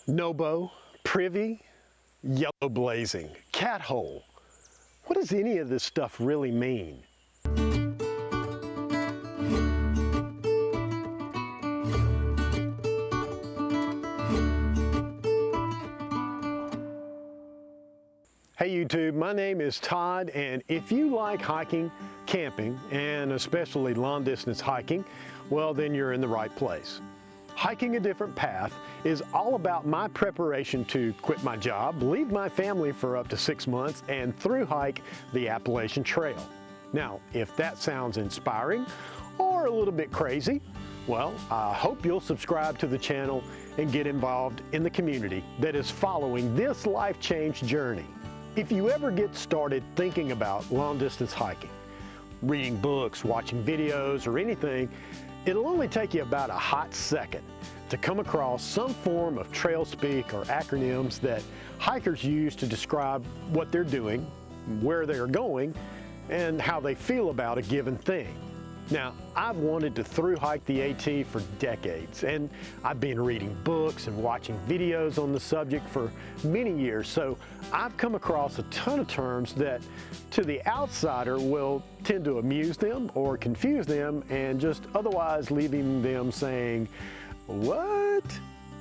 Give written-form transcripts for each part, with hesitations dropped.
Nobo, privy, yellow blazing, cat hole. What does any of this stuff really mean? Hey YouTube, my name is Todd, and if you like hiking, camping, and especially long distance hiking, well then you're in the right place. Hiking a Different Path is all about my preparation to quit my job, leave my family for up to 6 months, and through hike the Appalachian Trail. Now, if that sounds inspiring or a little bit crazy, well, I hope you'll subscribe to the channel and get involved in the community that is following this life change journey. If you ever get started thinking about long distance hiking, reading books, watching videos, or anything, it'll only take you about a hot second to come across some form of trail speak or acronyms that hikers use to describe what they're doing, where they're going, and how they feel about a given thing. Now, I've wanted to through hike the AT for decades, and I've been reading books and watching videos on the subject for many years, so I've come across a ton of terms that to the outsider will tend to amuse them or confuse them and just otherwise leaving them saying, "What?"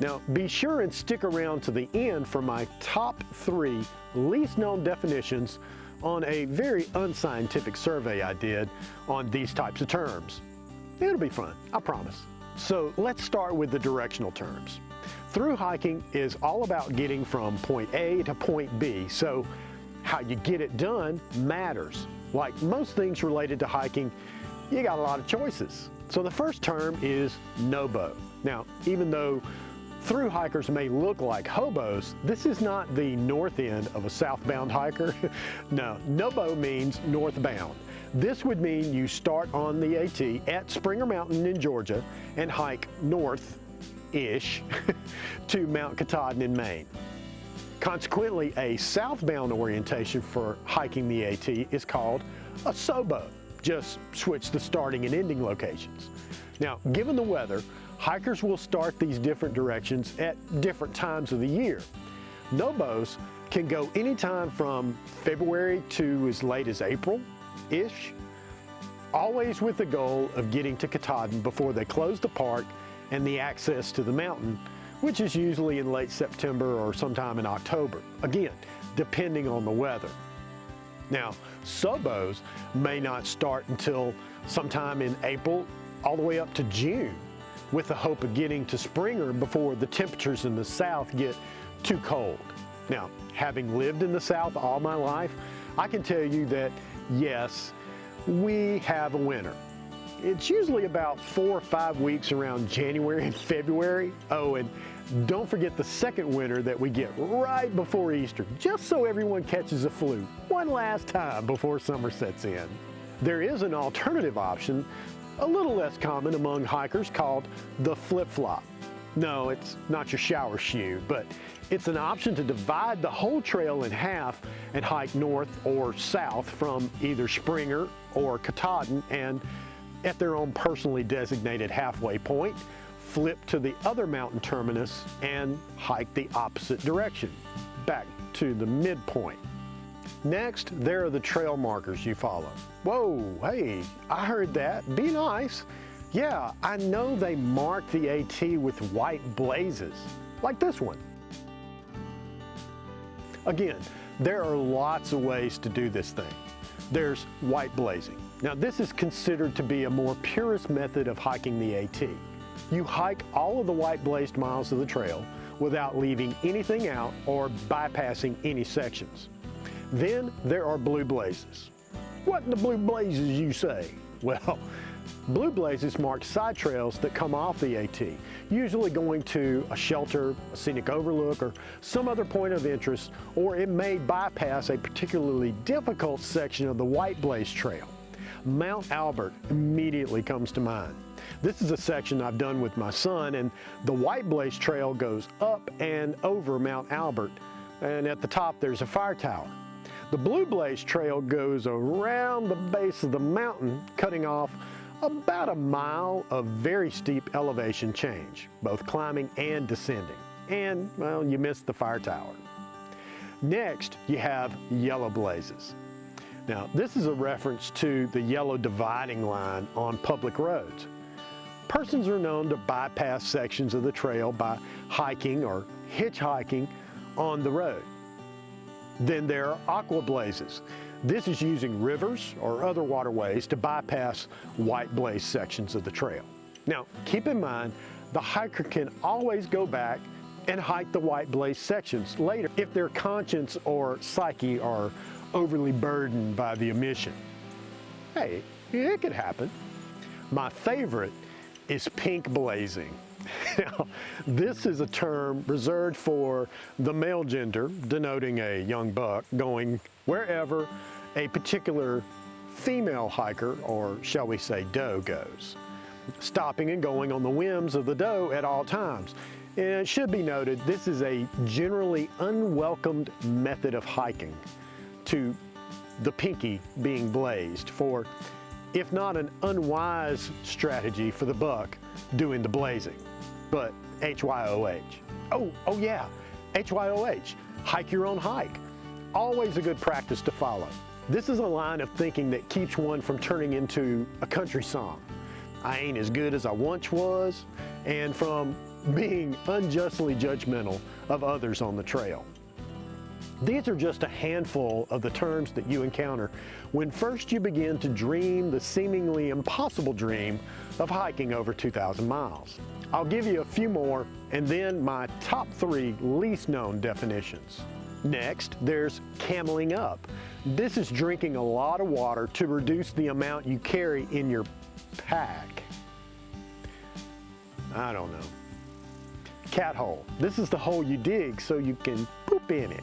Now, be sure and stick around to the end for my top 3 least known definitions on a very unscientific survey I did on these types of terms. It'll be fun, I promise. So let's start with the directional terms. Through hiking is all about getting from point A to point B, so how you get it done matters. Like most things related to hiking, you got a lot of choices. So the first term is nobo. Now, even though through hikers may look like hobos, this is not the north end of a southbound hiker. No, nobo means northbound. This would mean you start on the AT at Springer Mountain in Georgia and hike north-ish to Mount Katahdin in Maine. Consequently, a southbound orientation for hiking the AT is called a sobo. Just switch the starting and ending locations. Now, given the weather, hikers will start these different directions at different times of the year. Nobos can go anytime from February to as late as April-ish, always with the goal of getting to Katahdin before they close the park and the access to the mountain, which is usually in late September or sometime in October, again, depending on the weather. Now, sobos may not start until sometime in April all the way up to June, with the hope of getting to Springer before the temperatures in the south get too cold. Now, having lived in the south all my life, I can tell you that yes, we have a winter. It's usually about 4 or 5 weeks around January and February. Oh, and don't forget the second winter that we get right before Easter, just so everyone catches a flu one last time before summer sets in. There is an alternative option, a little less common among hikers, called the flip-flop. No, it's not your shower shoe, but it's an option to divide the whole trail in half and hike north or south from either Springer or Katahdin, and at their own personally designated halfway point, flip to the other mountain terminus and hike the opposite direction, back to the midpoint. Next, there are the trail markers you follow. Whoa, hey, I heard that. Be nice. Yeah, I know they mark the AT with white blazes, like this one. Again, there are lots of ways to do this thing. There's white blazing. Now, this is considered to be a more purist method of hiking the AT. You hike all of the white blazed miles of the trail without leaving anything out or bypassing any sections. Then there are blue blazes. What in the blue blazes, you say? Well, blue blazes mark side trails that come off the AT, usually going to a shelter, a scenic overlook, or some other point of interest, or it may bypass a particularly difficult section of the White Blaze Trail. Mount Albert immediately comes to mind. This is a section I've done with my son, and the White Blaze Trail goes up and over Mount Albert, and at the top there's a fire tower. The Blue Blaze Trail goes around the base of the mountain, cutting off about a mile of very steep elevation change, both climbing and descending. and, well, you missed the fire tower. Next, you have yellow blazes. Now, this is a reference to the yellow dividing line on public roads. Persons are known to bypass sections of the trail by hiking or hitchhiking on the road. Then there are aqua blazes. This is using rivers or other waterways to bypass white blaze sections of the trail. Now, keep in mind, the hiker can always go back and hike the white blaze sections later if their conscience or psyche are overly burdened by the omission. Hey, it could happen. My favorite is pink blazing. Now, this is a term reserved for the male gender, denoting a young buck going wherever a particular female hiker, or shall we say doe, goes, stopping and going on the whims of the doe at all times. And it should be noted, this is a generally unwelcomed method of hiking, to the pinky being blazed, for if not an unwise strategy for the buck doing the blazing, but HYOH. Oh yeah, HYOH, hike your own hike. Always a good practice to follow. This is a line of thinking that keeps one from turning into a country song. I ain't as good as I once was, and from being unjustly judgmental of others on the trail. These are just a handful of the terms that you encounter when first you begin to dream the seemingly impossible dream of hiking over 2,000 miles. I'll give you a few more and then my top 3 least known definitions. Next, there's cameling up. This is drinking a lot of water to reduce the amount you carry in your pack. I don't know. Cat hole. This is the hole you dig so you can poop in it.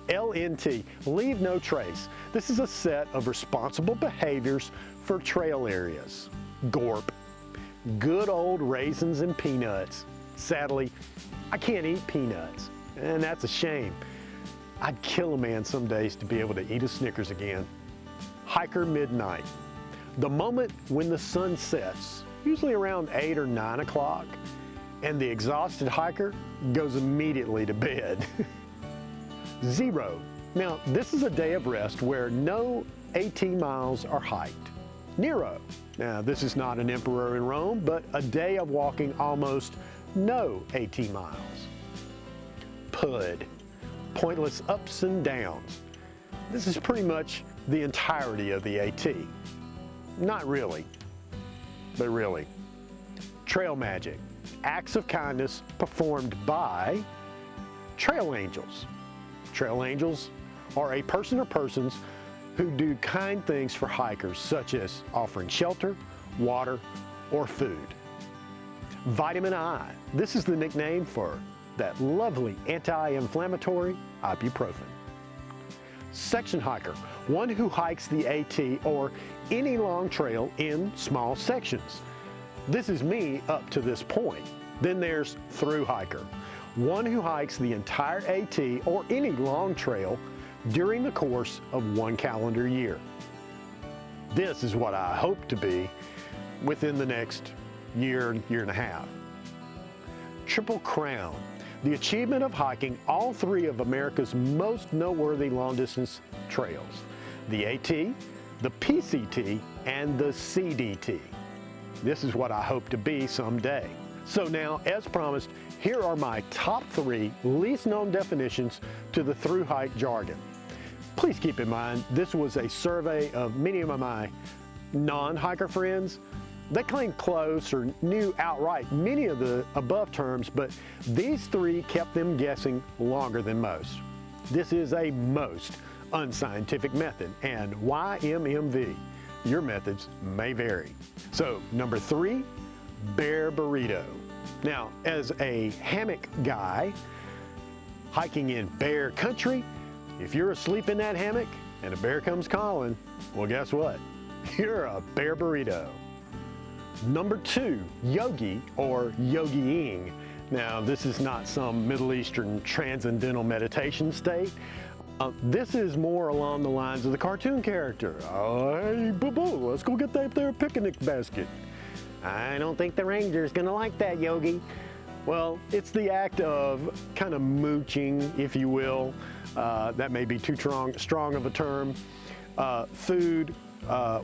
LNT, leave no trace. This is a set of responsible behaviors for trail areas. GORP, good old raisins and peanuts. Sadly, I can't eat peanuts, and that's a shame. I'd kill a man some days to be able to eat a Snickers again. Hiker midnight, the moment when the sun sets, usually around 8 or 9 o'clock, and the exhausted hiker goes immediately to bed. Zero. Now, this is a day of rest where no AT miles are hiked. Nero. Now, this is not an emperor in Rome, but a day of walking almost no AT miles. PUD. Pointless ups and downs. This is pretty much the entirety of the AT. Not really, but really. Trail magic. Acts of kindness performed by trail angels. Trail angels are a person or persons who do kind things for hikers, such as offering shelter, water, or food. Vitamin I. This is the nickname for that lovely anti-inflammatory ibuprofen. Section hiker, one who hikes the AT or any long trail in small sections. This is me up to this point. Then there's thru hiker, one who hikes the entire AT or any long trail during the course of 1 calendar year. This is what I hope to be within the next year, year and a half. Triple Crown, the achievement of hiking all 3 of America's most noteworthy long-distance trails, the AT, the PCT, and the CDT. This is what I hope to be someday. So now, as promised, here are my top 3 least known definitions to the thru hike jargon. Please keep in mind, this was a survey of many of my non-hiker friends. They claimed close or knew outright many of the above terms, but these 3 kept them guessing longer than most. This is a most unscientific method, and YMMV, your methods may vary. So, number 3, bear burrito. Now, as a hammock guy, hiking in bear country, if you're asleep in that hammock and a bear comes calling, well, guess what? You're a bear burrito. Number 2, yogi or yogiing. Now, this is not some Middle Eastern transcendental meditation state. This is more along the lines of the cartoon character. Oh, hey, boo-boo, let's go get that there picnic basket. I don't think the ranger's gonna like that, Yogi. Well, it's the act of kind of mooching, if you will. That may be too strong of a term. Food,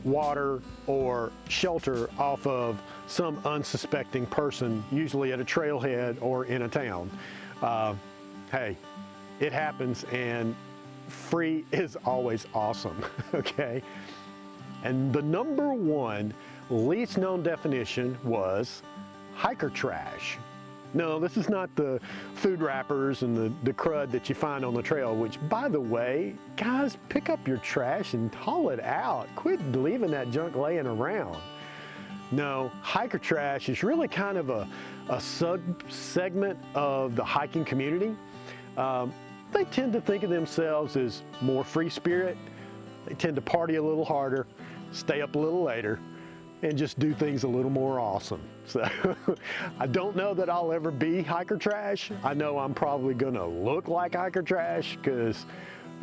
water, or shelter off of some unsuspecting person, usually at a trailhead or in a town. Hey, it happens, and free is always awesome, okay? And the number one least known definition was hiker trash. No, this is not the food wrappers and the crud that you find on the trail, which, by the way, guys, pick up your trash and haul it out. Quit leaving that junk laying around. No, hiker trash is really kind of a sub-segment of the hiking community. They tend to think of themselves as more free spirit. They tend to party a little harder, stay up a little later, and just do things a little more awesome. So I don't know that I'll ever be hiker trash. I know I'm probably gonna look like hiker trash, because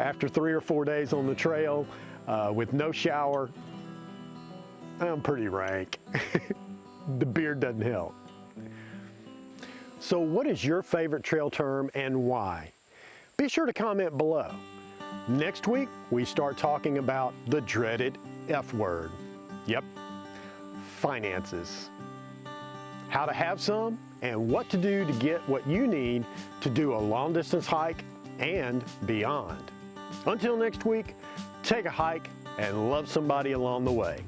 after 3 or 4 days on the trail with no shower, I'm pretty rank. The beard doesn't help. So what is your favorite trail term and why? Be sure to comment below. Next week, we start talking about the dreaded F word. Yep, finances. How to have some and what to do to get what you need to do a long distance hike and beyond. Until next week, take a hike and love somebody along the way.